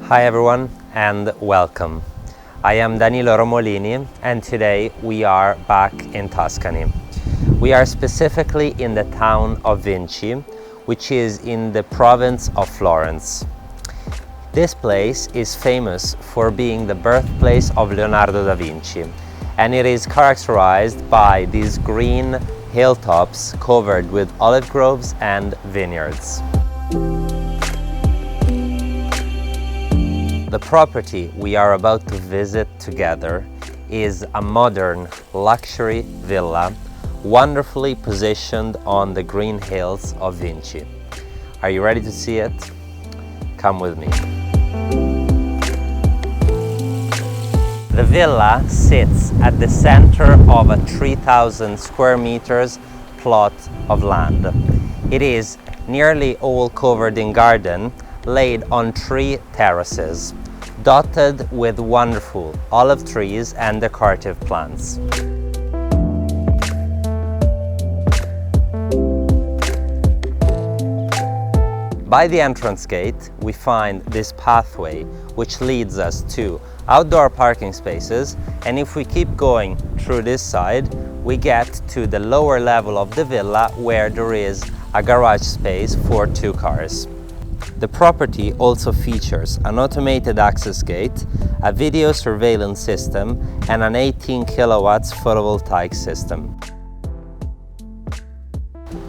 Hi everyone and welcome. I am Danilo Romolini and today we are back in Tuscany. We are specifically in the town of Vinci, which is in the province of Florence. This place is famous for being the birthplace of Leonardo da Vinci, and it is characterized by these green hilltops covered with olive groves and vineyards. The property we are about to visit together is a modern luxury villa wonderfully positioned on the green hills of Vinci. Are you ready to see it? Come with me. The villa sits at the center of a 3,000 square meters plot of land. It is nearly all covered in garden, laid on 3 terraces, dotted with wonderful olive trees and decorative plants. By the entrance gate, we find this pathway which leads us to outdoor parking spaces, and if we keep going through this side, we get to the lower level of the villa where there is a garage space for 2 cars. The property also features an automated access gate, a video surveillance system, and an 18 kilowatts photovoltaic system.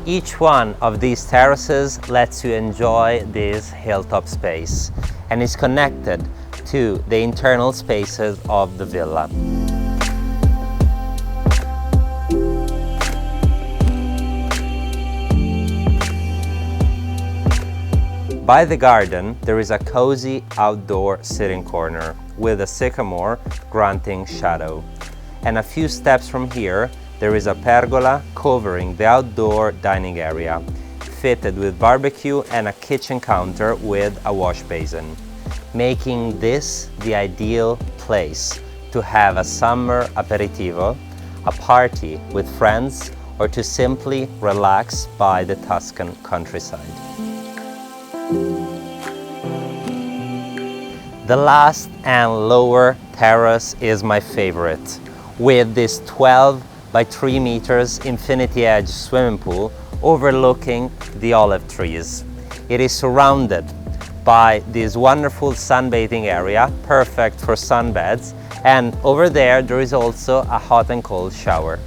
Each one of these terraces lets you enjoy this hilltop space and is connected to the internal spaces of the villa. By the garden, there is a cozy outdoor sitting corner with a sycamore granting shadow. And a few steps from here, there is a pergola covering the outdoor dining area, fitted with barbecue and a kitchen counter with a wash basin, making this the ideal place to have a summer aperitivo, a party with friends, or to simply relax by the Tuscan countryside. The last and lower terrace is my favorite, with this 12 by 3 meters infinity edge swimming pool overlooking the olive trees. It is surrounded by this wonderful sunbathing area, perfect for sunbeds, and over there is also a hot and cold shower.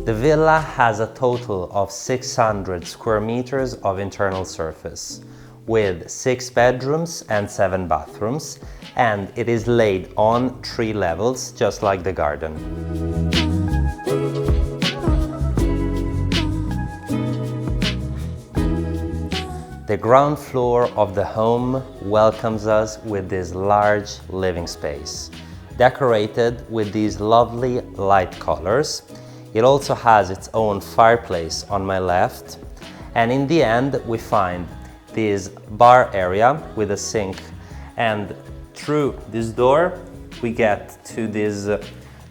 The villa has a total of 600 square meters of internal surface, with 6 bedrooms and 7 bathrooms, and it is laid on 3 levels, just like the garden. The ground floor of the home welcomes us with this large living space, decorated with these lovely light colors. It also has its own fireplace on my left, and in the end we find this bar area with a sink, and through this door we get to this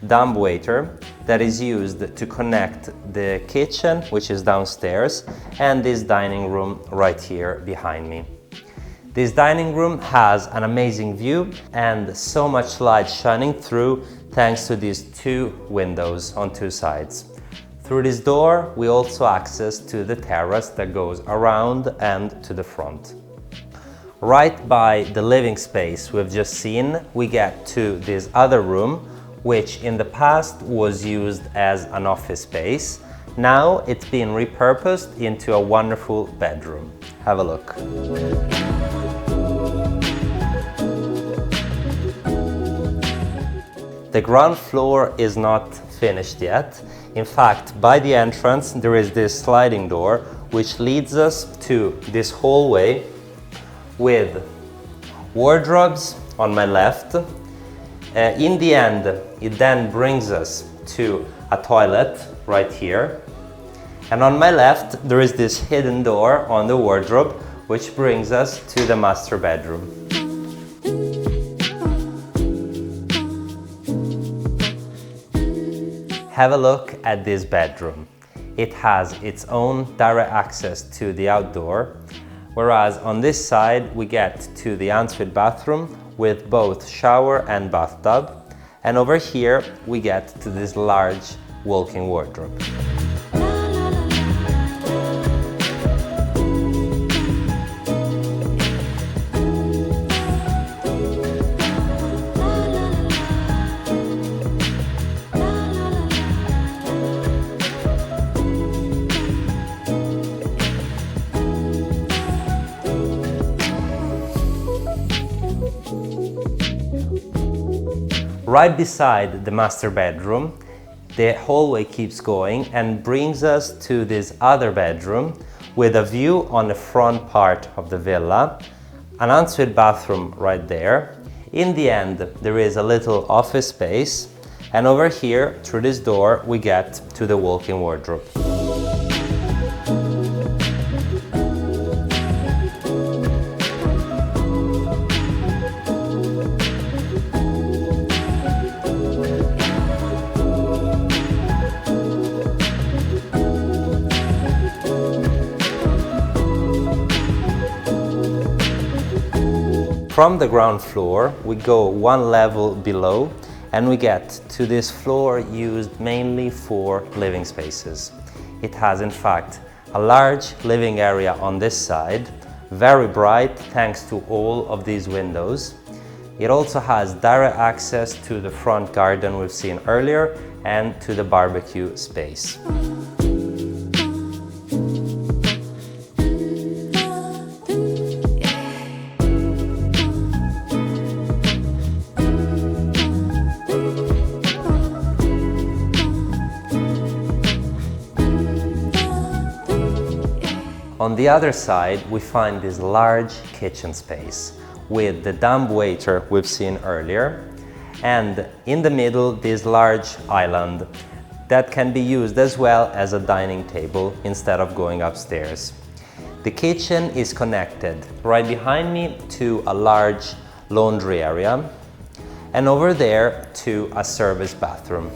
dumbwaiter that is used to connect the kitchen, which is downstairs, and this dining room right here behind me. This dining room has an amazing view and so much light shining through thanks to these 2 windows on 2 sides. Through this door, we also access to the terrace that goes around and to the front. Right by the living space we've just seen, we get to this other room, which in the past was used as an office space. Now it's been repurposed into a wonderful bedroom. Have a look. The ground floor is not finished yet. In fact, by the entrance there is this sliding door which leads us to this hallway with wardrobes on my left. In the end, it then brings us to a toilet right here. And on my left, there is this hidden door on the wardrobe, which brings us to the master bedroom. Have a look at this bedroom. It has its own direct access to the outdoor, whereas on this side we get to the ensuite bathroom with both shower and bathtub, and over here we get to this large walk-in wardrobe. Right beside the master bedroom, the hallway keeps going and brings us to this other bedroom with a view on the front part of the villa, an ensuite bathroom right there. In the end, there is a little office space, and over here, through this door, we get to the walk-in wardrobe. From the ground floor, we go one level below and we get to this floor used mainly for living spaces. It has, in fact, a large living area on this side, very bright thanks to all of these windows. It also has direct access to the front garden we've seen earlier and to the barbecue space. On the other side, we find this large kitchen space with the dumbwaiter we've seen earlier, and in the middle, this large island that can be used as well as a dining table instead of going upstairs. The kitchen is connected right behind me to a large laundry area, and over there to a service bathroom.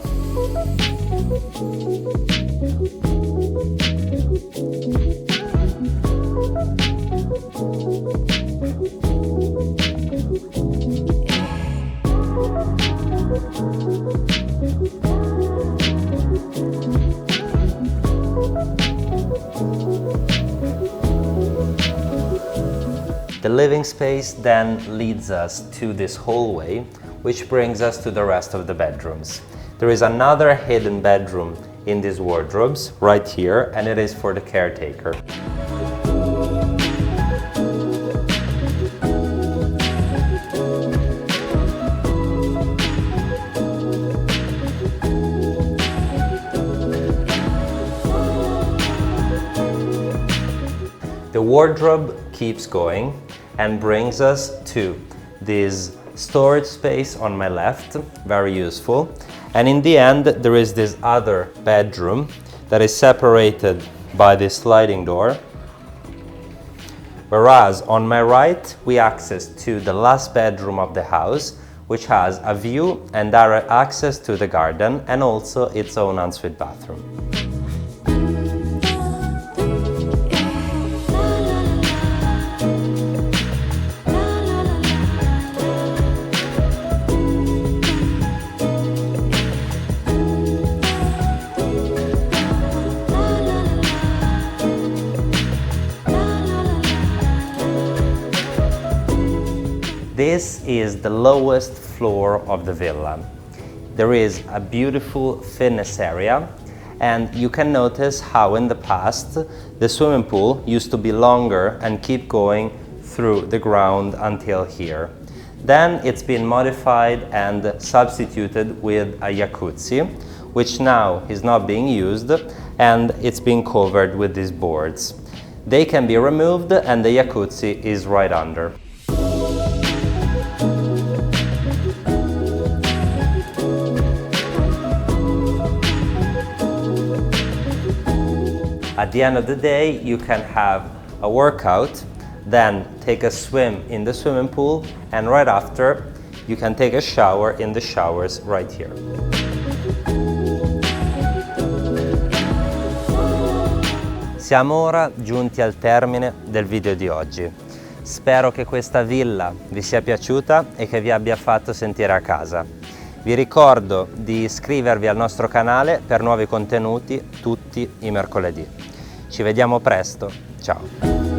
The living space then leads us to this hallway, which brings us to the rest of the bedrooms. There is another hidden bedroom in these wardrobes right here, and it is for the caretaker. The wardrobe keeps going and brings us to this storage space on my left, very useful. And in the end, there is this other bedroom that is separated by this sliding door. Whereas on my right, we access to the last bedroom of the house, which has a view and direct access to the garden and also its own ensuite bathroom. This is the lowest floor of the villa. There is a beautiful fitness area, and you can notice how in the past the swimming pool used to be longer and keep going through the ground until here. Then it's been modified and substituted with a jacuzzi, which now is not being used, and it's being covered with these boards. They can be removed and the jacuzzi is right under. At the end of the day, you can have a workout, then take a swim in the swimming pool, and right after, you can take a shower in the showers right here. Siamo ora giunti al termine del video di oggi. Spero che questa villa vi sia piaciuta e che vi abbia fatto sentire a casa. Vi ricordo di iscrivervi al nostro canale per nuovi contenuti tutti i mercoledì. Ci vediamo presto, ciao!